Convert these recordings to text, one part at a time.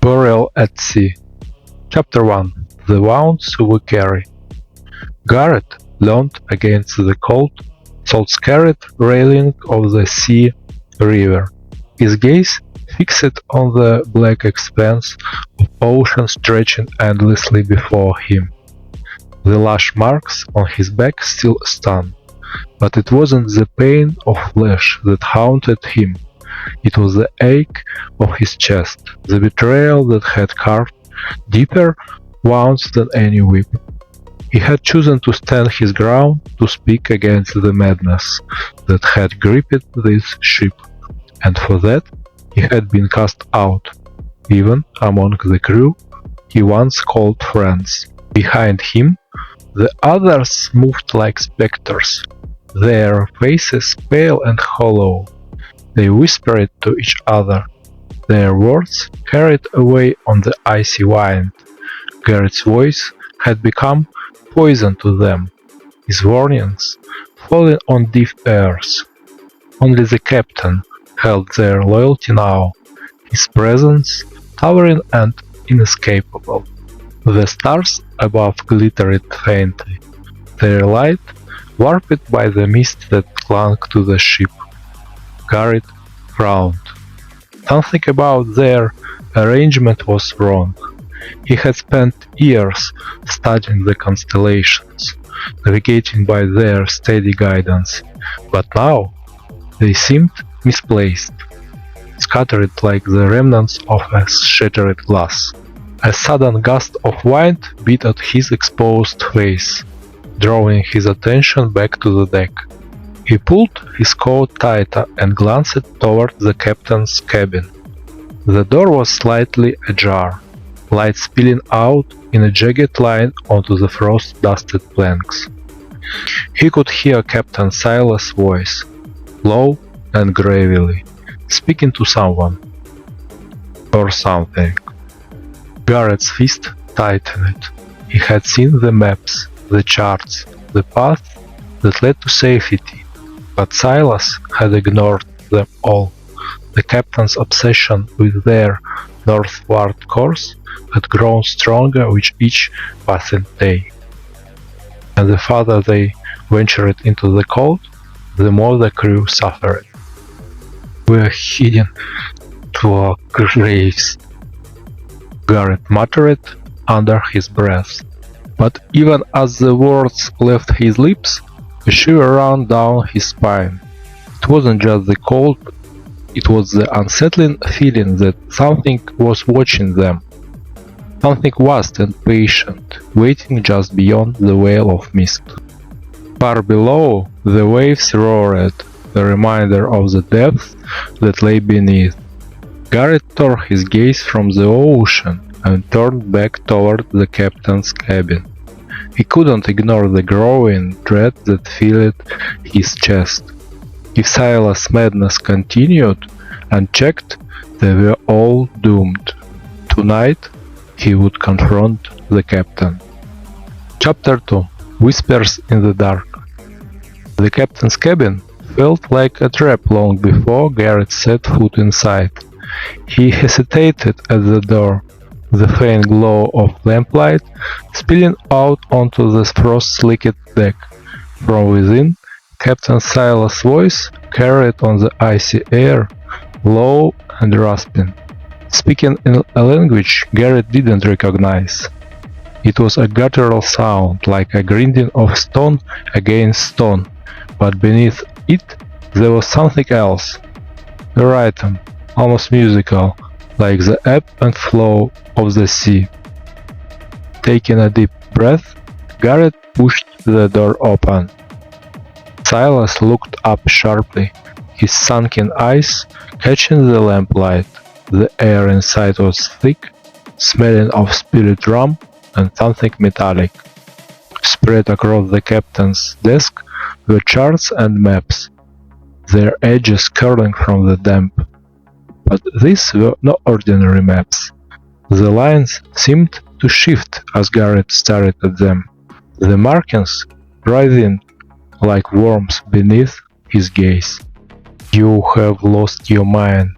Burial at Sea. Chapter 1. The Wounds We Carry. Garrett leaned against the cold, salt-scarred railing of the sea river, his gaze fixed on the black expanse of ocean stretching endlessly before him. The lash marks on his back still stung, but it wasn't the pain of flesh that haunted him. It was the ache of his chest, the betrayal that had carved deeper wounds than any whip. He had chosen to stand his ground, to speak against the madness that had gripped this ship, and for that he had been cast out, even among the crew he once called friends. Behind him, the others moved like specters, their faces pale and hollow. They whispered to each other, their words carried away on the icy wind. Garrett's voice had become poison to them, his warnings falling on deaf ears. Only the captain held their loyalty now, his presence towering and inescapable. The stars above glittered faintly, their light warped by the mist that clung to the ship. Garrett frowned. Something about their arrangement was wrong. He had spent years studying the constellations, navigating by their steady guidance, but now they seemed misplaced, scattered like the remnants of a shattered glass. A sudden gust of wind beat at his exposed face, drawing his attention back to the deck. He pulled his coat tighter and glanced toward the captain's cabin. The door was slightly ajar, light spilling out in a jagged line onto the frost-dusted planks. He could hear Captain Silas' voice, low and gravely, speaking to someone or something. Garrett's fist tightened. He had seen the maps, the charts, the path that led to safety, but Silas had ignored them all. The captain's obsession with their northward course had grown stronger with each passing day, and the farther they ventured into the cold, the more the crew suffered. "We're heading to our graves," Garrett muttered under his breath. But even as the words left his lips, a shiver ran down his spine. It wasn't just the cold, it was the unsettling feeling that something was watching them. Something vast and patient, waiting just beyond the veil of mist. Far below, the waves roared, a reminder of the depth that lay beneath. Garrett tore his gaze from the ocean and turned back toward the captain's cabin. He couldn't ignore the growing dread that filled his chest. If Silas' madness continued unchecked, they were all doomed. Tonight, he would confront the captain. Chapter 2. Whispers in the Dark. The captain's cabin felt like a trap long before Garrett set foot inside. He hesitated at the door, the faint glow of lamplight spilling out onto the frost-slicked deck. From within, Captain Silas' voice carried on the icy air, low and rasping, speaking in a language Garrett didn't recognize. It was a guttural sound, like a grinding of stone against stone, but beneath it there was something else, a rhythm, almost musical, like the ebb and flow of the sea. Taking a deep breath, Garrett pushed the door open. Silas looked up sharply, his sunken eyes catching the lamplight. The air inside was thick, smelling of spirit rum and something metallic. Spread across the captain's desk were charts and maps, their edges curling from the damp. But these were no ordinary maps. The lines seemed to shift as Garrett stared at them, the markings writhing like worms beneath his gaze. "You have lost your mind,"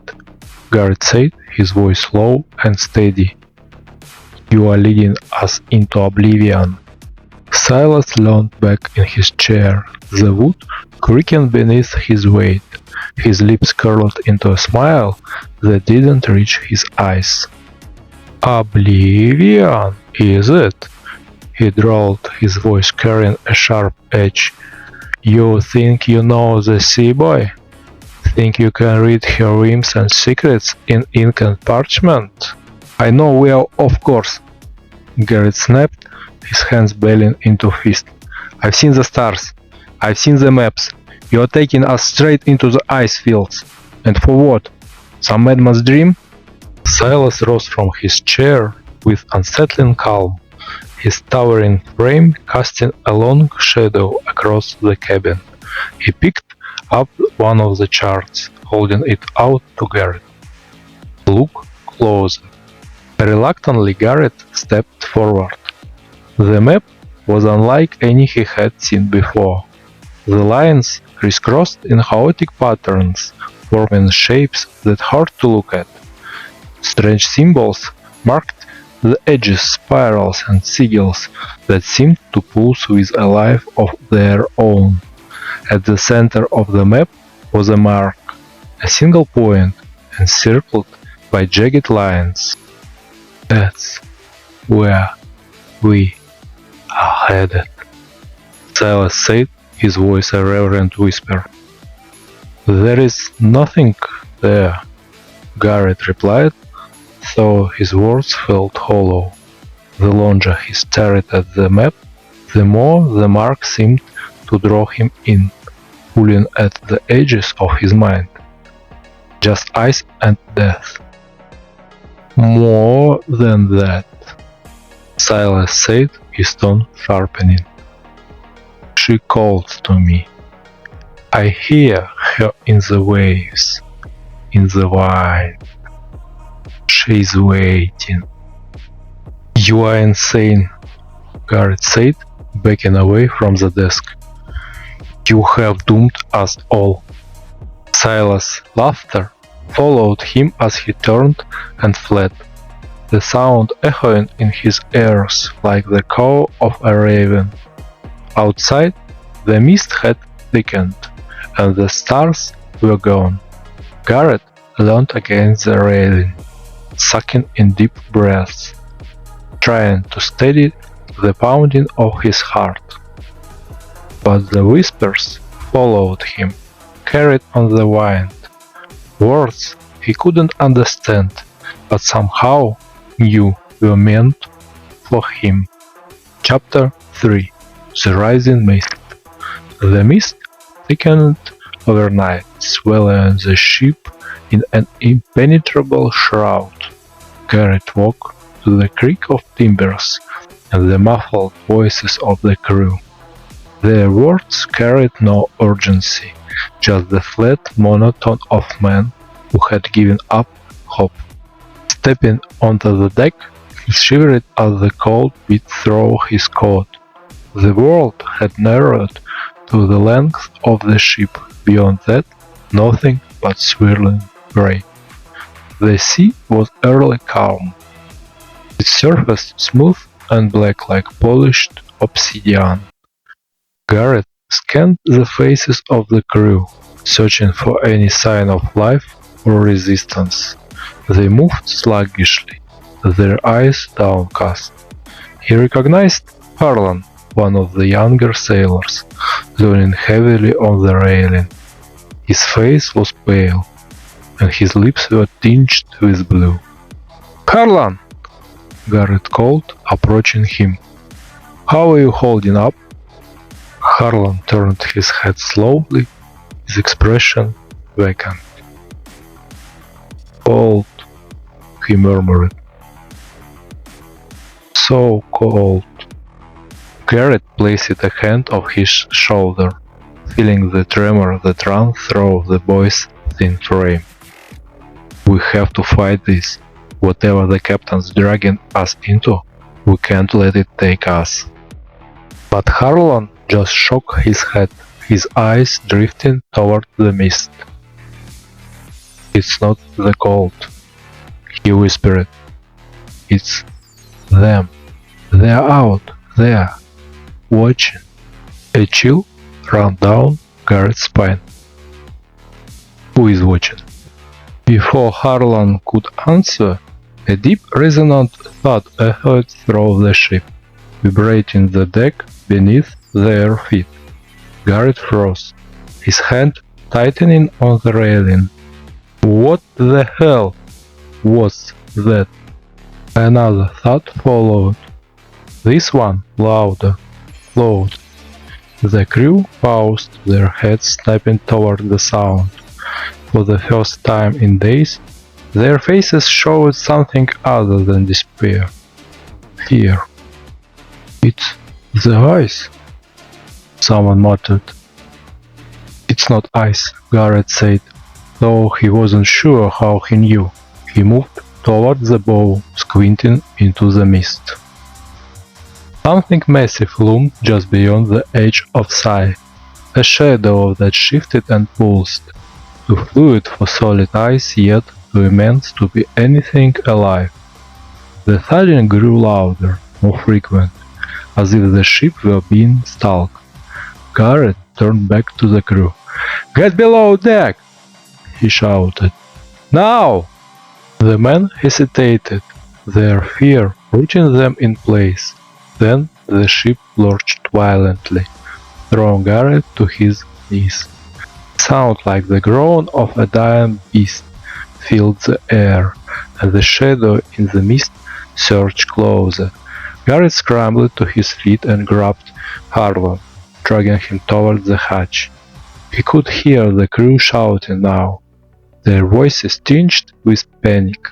Garrett said, his voice low and steady. "You are leading us into oblivion." Silas leaned back in his chair, the wood creaking beneath his weight. His lips curled into a smile that didn't reach his eyes. "Oblivion, is it?" he drawled, his voice carrying a sharp edge. "You think you know the sea boy? Think you can read her whims and secrets in ink and parchment?" "I know well, of course," Garrett snapped, his hands balling into fists. "I've seen the stars. I've seen the maps. You're taking us straight into the ice fields. And for what? Some madman's dream?" Silas rose from his chair with unsettling calm, his towering frame casting a long shadow across the cabin. He picked up one of the charts, holding it out to Garrett. "Look closer." Reluctantly, Garrett stepped forward. The map was unlike any he had seen before. The lines crisscrossed in chaotic patterns, forming shapes that hurt to look at. Strange symbols marked the edges, spirals, and sigils that seemed to pulse with a life of their own. At the center of the map was a mark, a single point, encircled by jagged lines. "That's where we are headed," Silas said, his voice a reverent whisper. "There is nothing there," Garrett replied, though his words felt hollow. The longer he stared at the map, the more the mark seemed to draw him in, pulling at the edges of his mind. Just ice and death. "More than that," Silas said, his tone sharpening. "She calls to me. I hear her in the waves, in the wind. She's waiting." "You are insane," Garrett said, backing away from the desk. "You have doomed us all." Silas' laughter followed him as he turned and fled, the sound echoing in his ears like the caw of a raven. Outside, the mist had thickened, and the stars were gone. Garrett leaned against the railing, sucking in deep breaths, trying to steady the pounding of his heart. But the whispers followed him, carried on the wind. Words he couldn't understand, but somehow knew were meant for him. Chapter 3. The Rising Mist. The mist thickened overnight, swallowing the ship in an impenetrable shroud. Garrett walked to the creak of timbers and the muffled voices of the crew. Their words carried no urgency, just the flat monotone of men who had given up hope. Stepping onto the deck, he shivered as the cold beat through his coat. The world had narrowed to the length of the ship. Beyond that, nothing but swirling grey. The sea was early calm, its surface smooth and black like polished obsidian. Garrett scanned the faces of the crew, searching for any sign of life or resistance. They moved sluggishly, their eyes downcast. He recognized Harlan, one of the younger sailors, leaning heavily on the railing. His face was pale, and his lips were tinged with blue. "Harlan!" Garrett called, approaching him. "How are you holding up?" Harlan turned his head slowly, his expression vacant. "Cold," he murmured. "So cold." Garrett placed a hand on his shoulder, feeling the tremor that ran through the boy's thin frame. "We have to fight this. Whatever the captain's dragging us into, we can't let it take us." But Harlan just shook his head, his eyes drifting toward the mist. It's not the cold, he whispered. It's them. They're out there, watching. A chill ran down Garrett's spine. Who is watching? Before Harlan could answer, a deep resonant thud echoed through the ship, vibrating the deck beneath their feet. Garrett froze, his hand tightening on the railing. What the hell was that? Another thud followed, this one louder, loud. The crew paused, their heads snapping toward the sound. For the first time in days, their faces showed something other than despair. Fear. It's the ice, someone muttered. It's not ice, Garrett said, though he wasn't sure how he knew. He moved toward the bow, squinting into the mist. Something massive loomed just beyond the edge of sight, a shadow that shifted and pulsed, too fluid for solid ice yet too immense to be anything alive. The thudding grew louder, more frequent, as if the ship were being stalked. Garrett turned back to the crew. "Get below deck!" he shouted. "Now!" The men hesitated, their fear rooting them in place. Then the ship lurched violently, throwing Garrett to his knees. Sound like the groan of a dying beast filled the air, and the shadow in the mist surged closer. Garrett scrambled to his feet and grabbed Harlan, dragging him toward the hatch. He could hear the crew shouting now, their voices tinged with panic.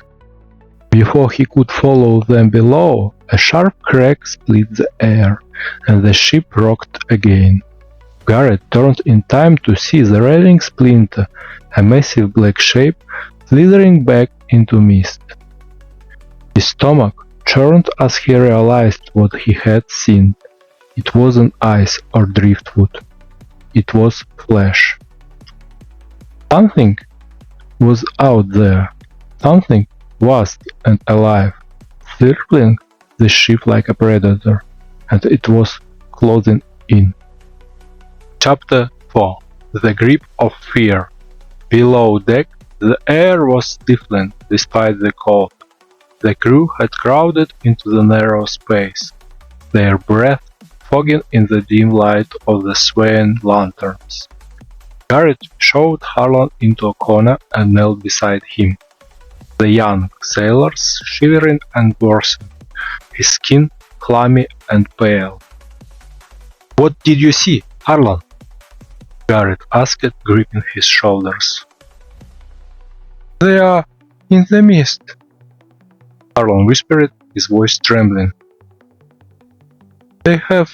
Before he could follow them below, a sharp crack split the air, and the ship rocked again. Garrett turned in time to see the railing splinter, a massive black shape slithering back into mist. His stomach churned as he realized what he had seen. It wasn't ice or driftwood. It was flesh. Something was out there. Something vast and alive, circling the ship like a predator, and it was closing in. Chapter 4. The Grip of Fear. Below deck, the air was stifling despite the cold. The crew had crowded into the narrow space, their breath fogging in the dim light of the swaying lanterns. Garrett shoved Harlan into a corner and knelt beside him. The young sailor's shivering and worsened, his skin clammy and pale. "What did you see, Harlan?" Garrett asked, gripping his shoulders. "They are in the mist," Harlan whispered, his voice trembling. "They have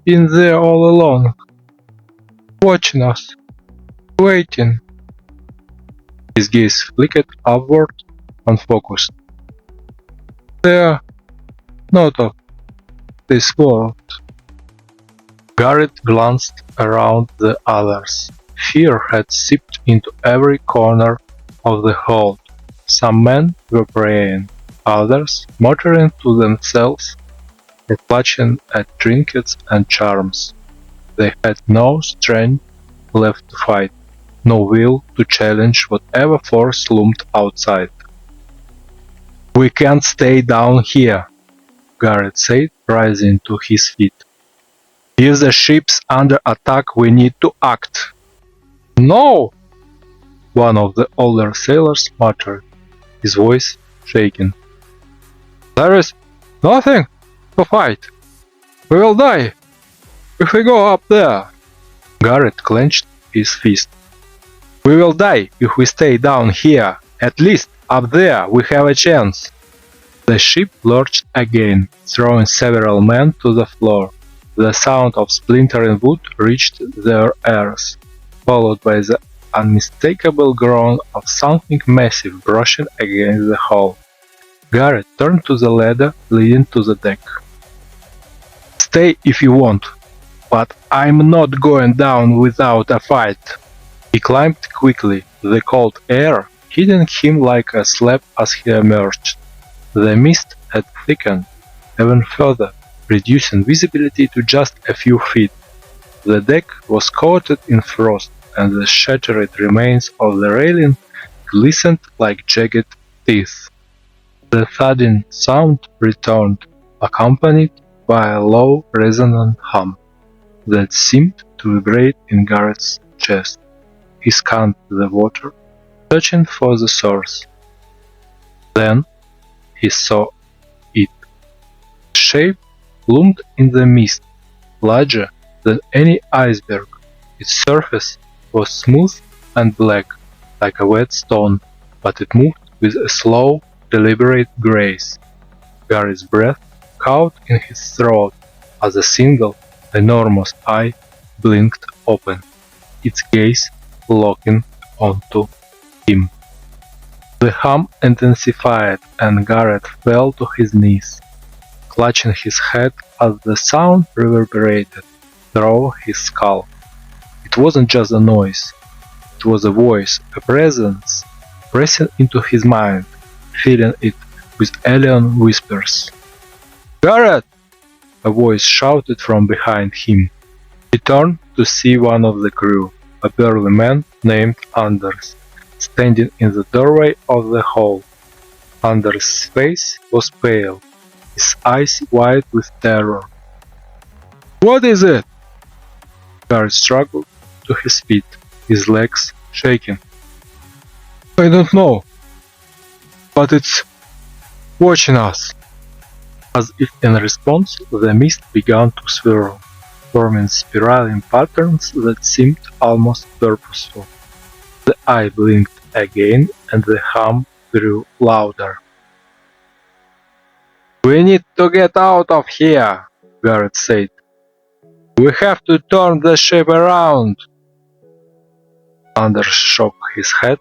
been there all along, watching us, waiting." His gaze flickered upward, unfocused. "They're not of this world." Garrett glanced around the others. Fear had seeped into every corner of the hold. Some men were praying, others muttering to themselves or clutching at trinkets and charms. They had no strength left to fight, no will to challenge whatever force loomed outside. "We can't stay down here," Garrett said, rising to his feet. "If the ship's under attack, we need to act." "No!" one of the older sailors muttered, his voice shaking. "There is nothing to fight. We will die if we go up there." Garrett clenched his fist. "We will die if we stay down here. At least up there we have a chance." The ship lurched again, throwing several men to the floor. The sound of splintering wood reached their ears, followed by the unmistakable groan of something massive brushing against the hull. Garrett turned to the ladder leading to the deck. "Stay if you want, but I'm not going down without a fight." He climbed quickly, the cold air hitting him like a slap as he emerged. The mist had thickened even further, reducing visibility to just a few feet. The deck was coated in frost, and the shattered remains of the railing glistened like jagged teeth. The thudding sound returned, accompanied by a low, resonant hum that seemed to vibrate in Garrett's chest. He scanned the water, searching for the source. Then he saw it. The shape loomed in the mist, larger than any iceberg. Its surface was smooth and black, like a wet stone, but it moved with a slow, deliberate grace. Garrett's breath caught in his throat as a single, enormous eye blinked open, its gaze locking onto him. The hum intensified, and Garrett fell to his knees, clutching his head as the sound reverberated through his skull. It wasn't just a noise, it was a voice, a presence, pressing into his mind, filling it with alien whispers. "Garrett!" a voice shouted from behind him. He turned to see one of the crew, a burly man named Anders, standing in the doorway of the hall. Anders' face was pale, his eyes wide with terror. "What is it?" Garrett struggled to his feet, his legs shaking. "I don't know, but it's watching us." As if in response, the mist began to swirl, forming spiraling patterns that seemed almost purposeful. The eye blinked again, and the hum grew louder. "We need to get out of here," Garrett said. "We have to turn the ship around." Anders shook his head.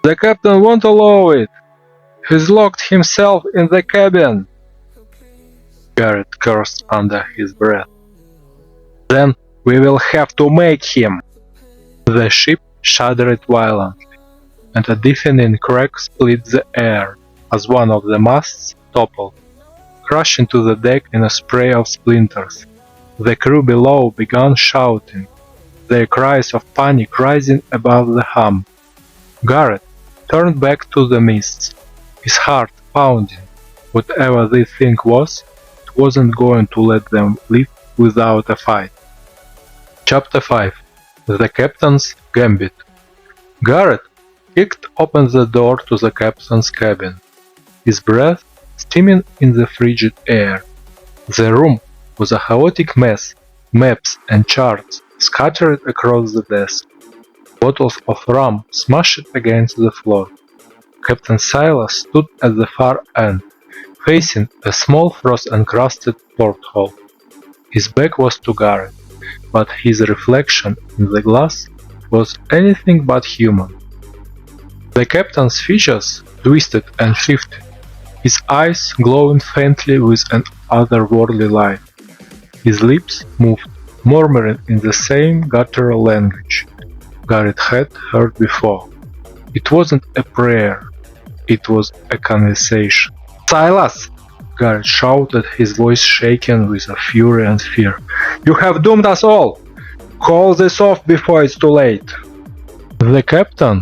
"The captain won't allow it. He's locked himself in the cabin." Garrett cursed under his breath. "Then we will have to make him." The ship shuddered violently, and a deafening crack split the air as one of the masts toppled, crashing to the deck in a spray of splinters. The crew below began shouting, their cries of panic rising above the hum. Garrett turned back to the mists, his heart pounding. Whatever this thing was, it wasn't going to let them live without a fight. Chapter 5. The Captain's Gambit. Garrett kicked open the door to the captain's cabin, his breath steaming in the frigid air. The room was a chaotic mess, maps and charts scattered across the desk. Bottles of rum smashed against the floor. Captain Silas stood at the far end, facing a small frost-encrusted porthole. His back was to Garrett, but his reflection in the glass was anything but human. The captain's features twisted and shifted, his eyes glowing faintly with an otherworldly light. His lips moved, murmuring in the same guttural language Garrett had heard before. It wasn't a prayer, it was a conversation. "Silas!" Garrett shouted, his voice shaking with a fury and fear. "You have doomed us all! Call this off before it's too late!" The captain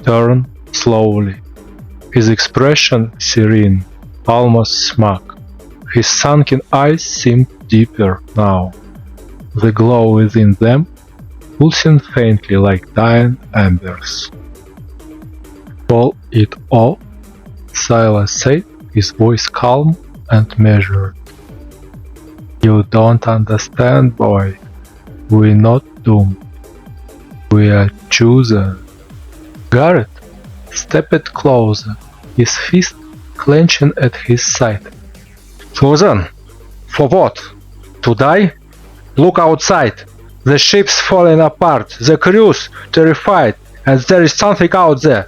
turned slowly, his expression serene, almost smug. His sunken eyes seemed deeper now, the glow within them pulsing faintly like dying embers. "Call it off," Silas said, his voice calm and measured. "You don't understand, boy. We're not doomed. We are chosen." Garrett stepped closer, his fist clenching at his side. "Chosen? For what? To die? Look outside. The ship's falling apart, the crew's terrified, and there is something out there.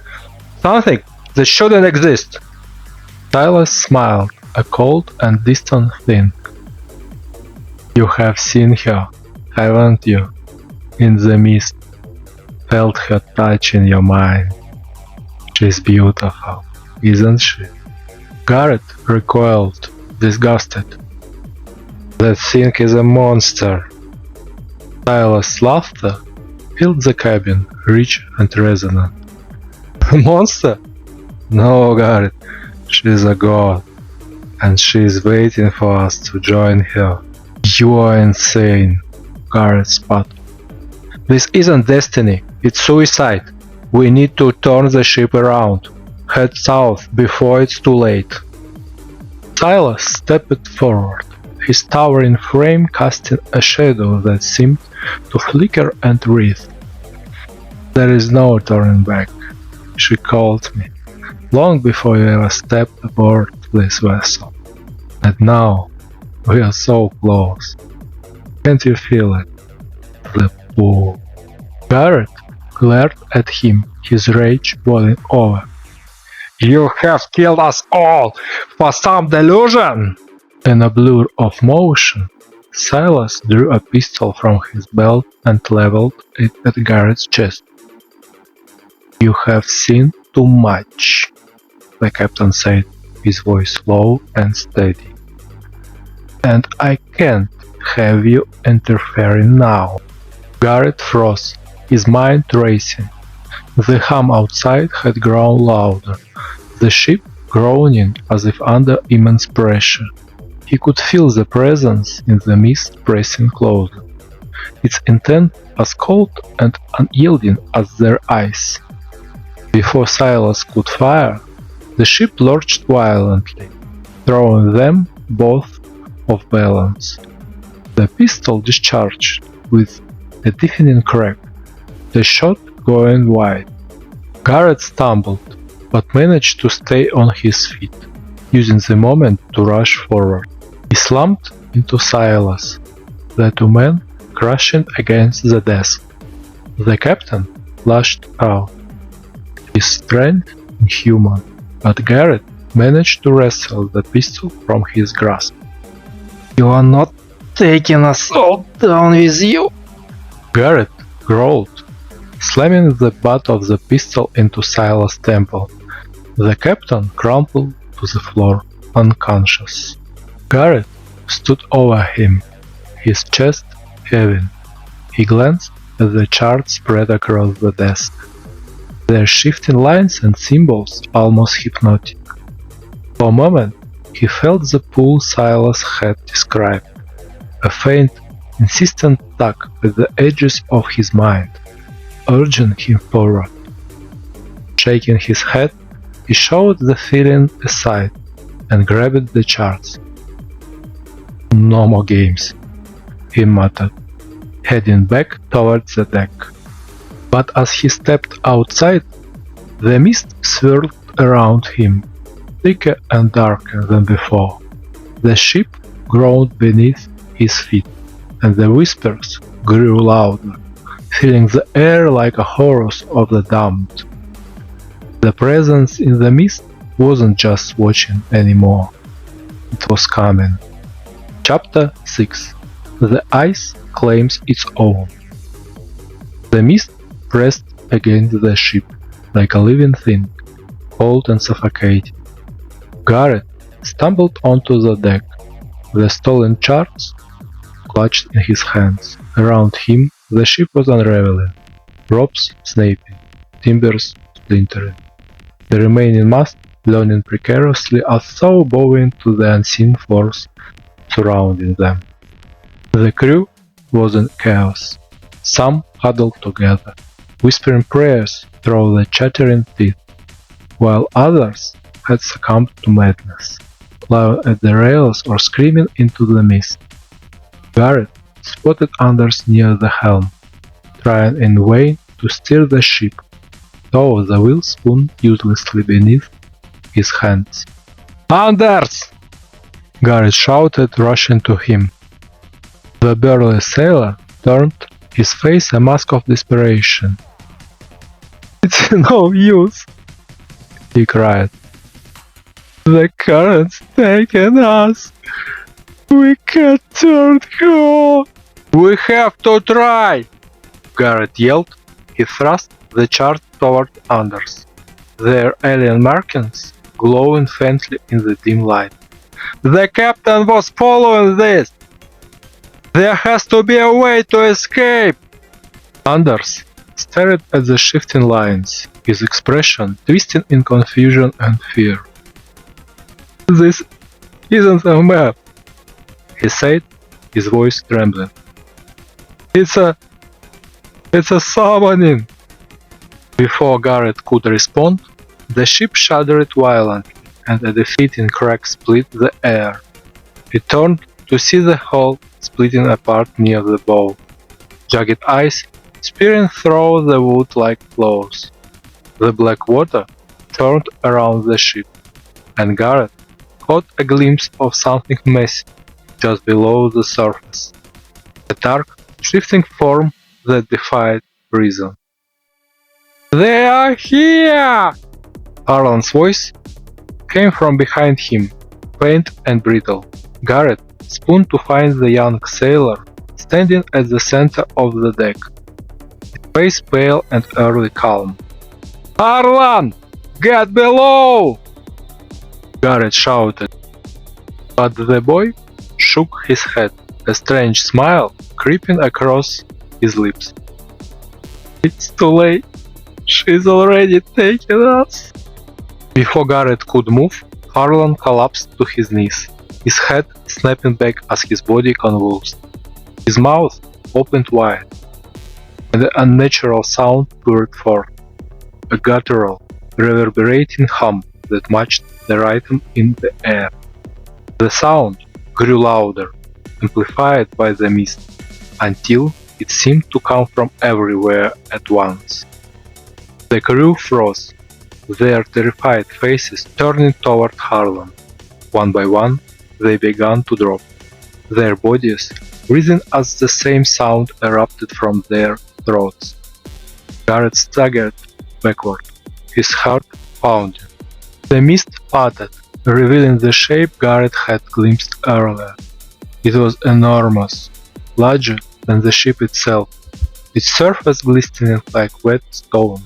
Something that shouldn't exist." Silas smiled, a cold and distant thing. "You have seen her, haven't you? In the mist. Felt her touch in your mind. She's beautiful, isn't she? Garrett recoiled, disgusted. That thing is a monster. Silas' laughter filled the cabin, rich and resonant. A monster? No, Garrett. She's a god, and she is waiting for us to join her. You are insane, Garrett spat. This isn't destiny, it's suicide. We need to turn the ship around. Head south before it's too late. Silas stepped forward, his towering frame casting a shadow that seemed to flicker and writhe. There is no turning back, she called me, long before you ever stepped aboard this vessel. And now, we are so close. Can't you feel it? The pull. Garrett glared at him, his rage boiling over. You have killed us all for some delusion! In a blur of motion, Silas drew a pistol from his belt and leveled it at Garrett's chest. You have seen too much, the captain said, his voice low and steady. And I can't have you interfering now. Garrett froze, his mind racing. The hum outside had grown louder, the ship groaning as if under immense pressure. He could feel the presence in the mist pressing closer, its intent as cold and unyielding as their eyes. Before Silas could fire, the ship lurched violently, throwing them both off balance. The pistol discharged with a deafening crack, the shot going wide. Garrett stumbled, but managed to stay on his feet, using the moment to rush forward. He slumped into Silas, the two men crashing against the desk. The captain lashed out, his strength inhuman, but Garrett managed to wrestle the pistol from his grasp. You are not taking us all down with you, Garrett growled, slamming the butt of the pistol into Silas' temple. The captain crumpled to the floor, unconscious. Garrett stood over him, his chest heaving. He glanced at the charts spread across the desk, their shifting lines and symbols almost hypnotic. For a moment, he felt the pull Silas had described, a faint, insistent tug at the edges of his mind, urging him forward. Shaking his head, he shoved the feeling aside and grabbed the charts. No more games, he muttered, heading back towards the deck. But as he stepped outside, the mist swirled around him, thicker and darker than before. The ship groaned beneath his feet, and the whispers grew louder, filling the air like a chorus of the damned. The presence in the mist wasn't just watching anymore. It was coming. Chapter 6. The ice claims its own. The mist pressed against the ship like a living thing, cold and suffocating. Garrett stumbled onto the deck, the stolen charts clutched in his hands. Around him, the ship was unraveling, ropes snapping, timbers splintering. The remaining mast leaning precariously as though bowing to the unseen force surrounding them. The crew was in chaos. Some huddled together, whispering prayers through the chattering teeth, while others had succumbed to madness, lying at the rails or screaming into the mist. Garrett spotted Anders near the helm, trying in vain to steer the ship, though the wheel spun uselessly beneath his hands. Anders! Garrett shouted, rushing to him. The burly sailor turned, his face a mask of desperation. It's no use, he cried. The current's taken us. We can't turn home. We have to try, Garrett yelled, He thrust the chart toward Anders, their alien markings glowing faintly in the dim light. "The captain was following this! There has to be a way to escape!" Anders stared at the shifting lines, his expression twisting in confusion and fear. "This isn't a map," he said, his voice trembling. It's a summoning." Before Garrett could respond, the ship shuddered violently, and a defeating crack split the air. He turned to see the hull splitting apart near the bow, jagged eyes spearing through the wood like claws. The black water turned around the ship, and Garrett caught a glimpse of something messy just below the surface. A dark, shifting form that defied reason. "They are here!" Harlan's voice came from behind him, faint and brittle. Garrett spun to find the young sailor standing at the center of the deck, his face pale and early calm. "Harlan! Get below!" Garrett shouted, but the boy shook his head, a strange smile creeping across his lips. "It's too late. She's already taken us." Before Garrett could move, Harlan collapsed to his knees, his head snapping back as his body convulsed. His mouth opened wide, and an unnatural sound poured forth, a guttural, reverberating hum that matched the rhythm in the air. The sound grew louder, amplified by the mist, until it seemed to come from everywhere at once. The crew froze, their terrified faces turning toward Harlan. One by one, they began to drop, their bodies writhing as the same sound erupted from their throats. Garrett staggered backward, his heart pounding. The mist parted, revealing the shape Garrett had glimpsed earlier. It was enormous, larger than the ship itself, its surface glistening like wet stone.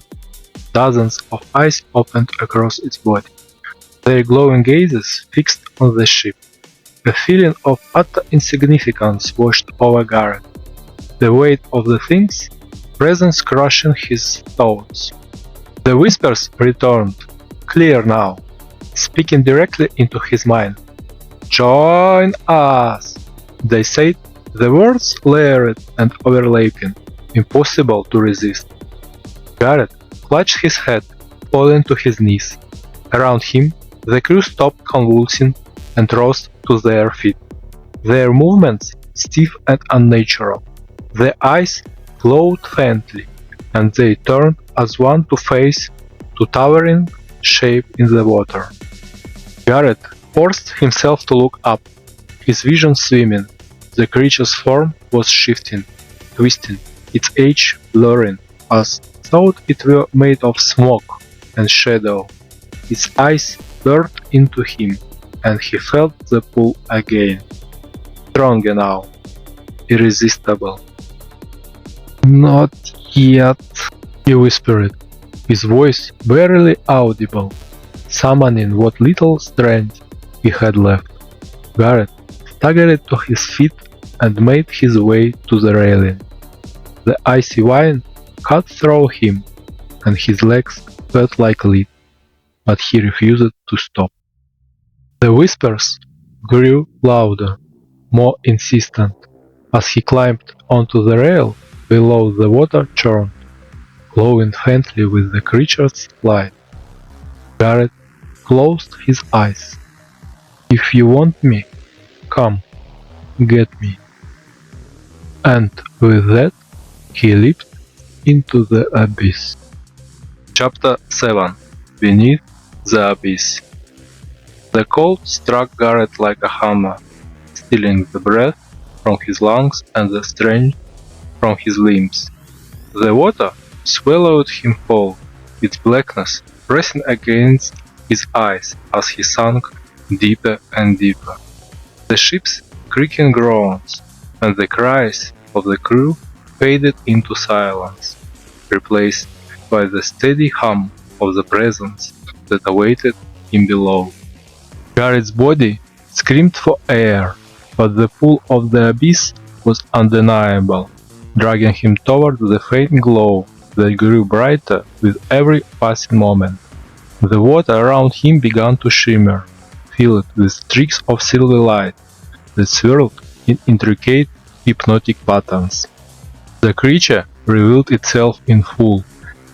Dozens of eyes opened across its body, their glowing gazes fixed on the ship. A feeling of utter insignificance washed over Garrett, the weight of the thing's presence crushing his thoughts. The whispers returned, clear now, speaking directly into his mind. "Join us!" they said, the words layered and overlapping, impossible to resist. Garrett clutched his head, falling to his knees. Around him, the crew stopped convulsing and rose to their feet, their movements stiff and unnatural. Their eyes glowed faintly, and they turned as one to face the towering shape in the water. Garrett forced himself to look up, his vision swimming. The creature's form was shifting, twisting, its edge blurring, as thought it were made of smoke and shadow. Its eyes burned into him, and he felt the pull again. Stronger now, irresistible. "Not yet," he whispered, his voice barely audible, summoning what little strength he had left. Garrett staggered to his feet and made his way to the railing. The icy wind cut through him, and his legs felt like lead, but he refused to stop. The whispers grew louder, more insistent. As he climbed onto the rail, below the water churned, glowing faintly with the creature's light. Garrett closed his eyes. "If you want me, come, get me." And with that, he leaped into the abyss. Chapter 7. Beneath the Abyss. The cold struck Garrett like a hammer, stealing the breath from his lungs and the strength from his limbs. The water swallowed him whole, its blackness pressing against his eyes as he sank deeper and deeper. The ship's creaking groans and the cries of the crew faded into silence. replaced by the steady hum of the presence that awaited him below. Garrett's body screamed for air, but the pull of the abyss was undeniable, dragging him toward the faint glow that grew brighter with every passing moment. The water around him began to shimmer, filled with streaks of silver light that swirled in intricate hypnotic patterns. The creature revealed itself in full.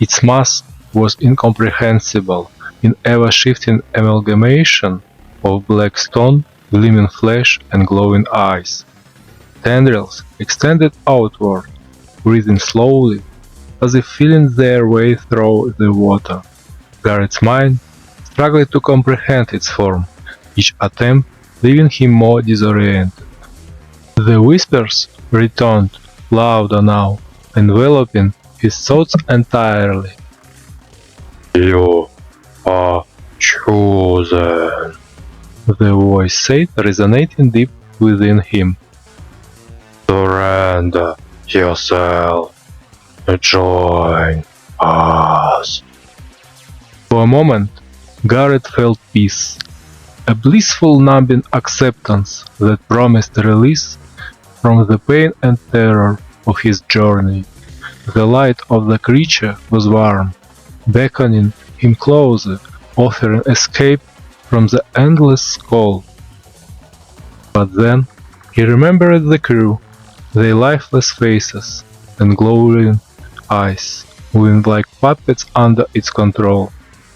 Its mass was incomprehensible, an ever-shifting amalgamation of black stone, gleaming flesh, and glowing eyes. Tendrils extended outward, breathing slowly, as if feeling their way through the water. Garrett's mind struggled to comprehend its form, each attempt leaving him more disoriented. The whispers returned, louder now, enveloping his thoughts entirely. "You are chosen," the voice said, resonating deep within him. "Surrender yourself. Join us." For a moment, Garrett felt peace, a blissful numbing acceptance that promised release from the pain and terror of his journey. The light of the creature was warm, beckoning him closer, offering escape from the endless cold. But then he remembered the crew, their lifeless faces and glowing eyes, moving like puppets under its control.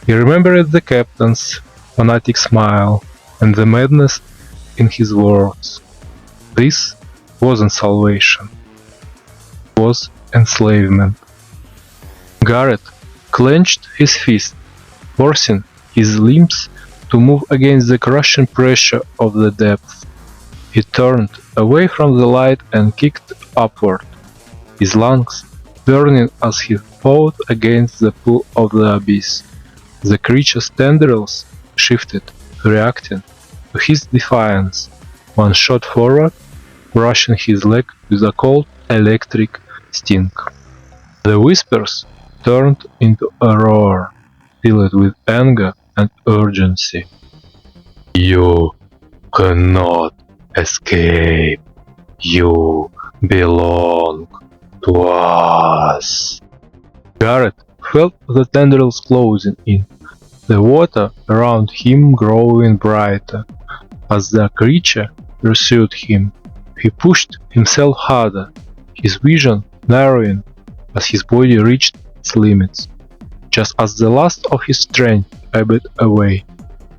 He remembered the captain's fanatic smile and the madness in his words. This wasn't salvation. It was enslavement. Garrett clenched his fist, forcing his limbs to move against the crushing pressure of the depths. He turned away from the light and kicked upward, his lungs burning as he fought against the pull of the abyss. The creature's tendrils shifted, reacting to his defiance. One shot forward, brushing his leg with a cold electric sting. The whispers turned into a roar, filled with anger and urgency. "You cannot escape. You belong to us." Garrett felt the tendrils closing in, the water around him growing brighter. As the creature pursued him, he pushed himself harder, his vision narrowing as his body reached its limits. Just as the last of his strength ebbed away,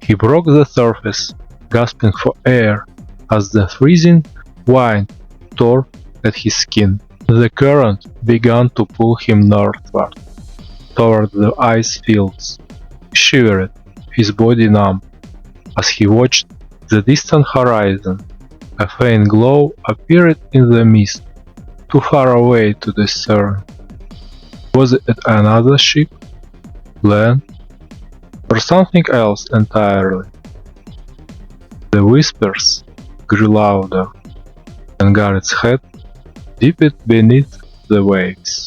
he broke the surface, gasping for air as the freezing wind tore at his skin. The current began to pull him northward, toward the ice fields. He shivered, his body numb, as he watched the distant horizon. A faint glow appeared in the mist, too far away to discern. Was it another ship, land, or something else entirely? The whispers grew louder, and Garrett's head dipped beneath the waves.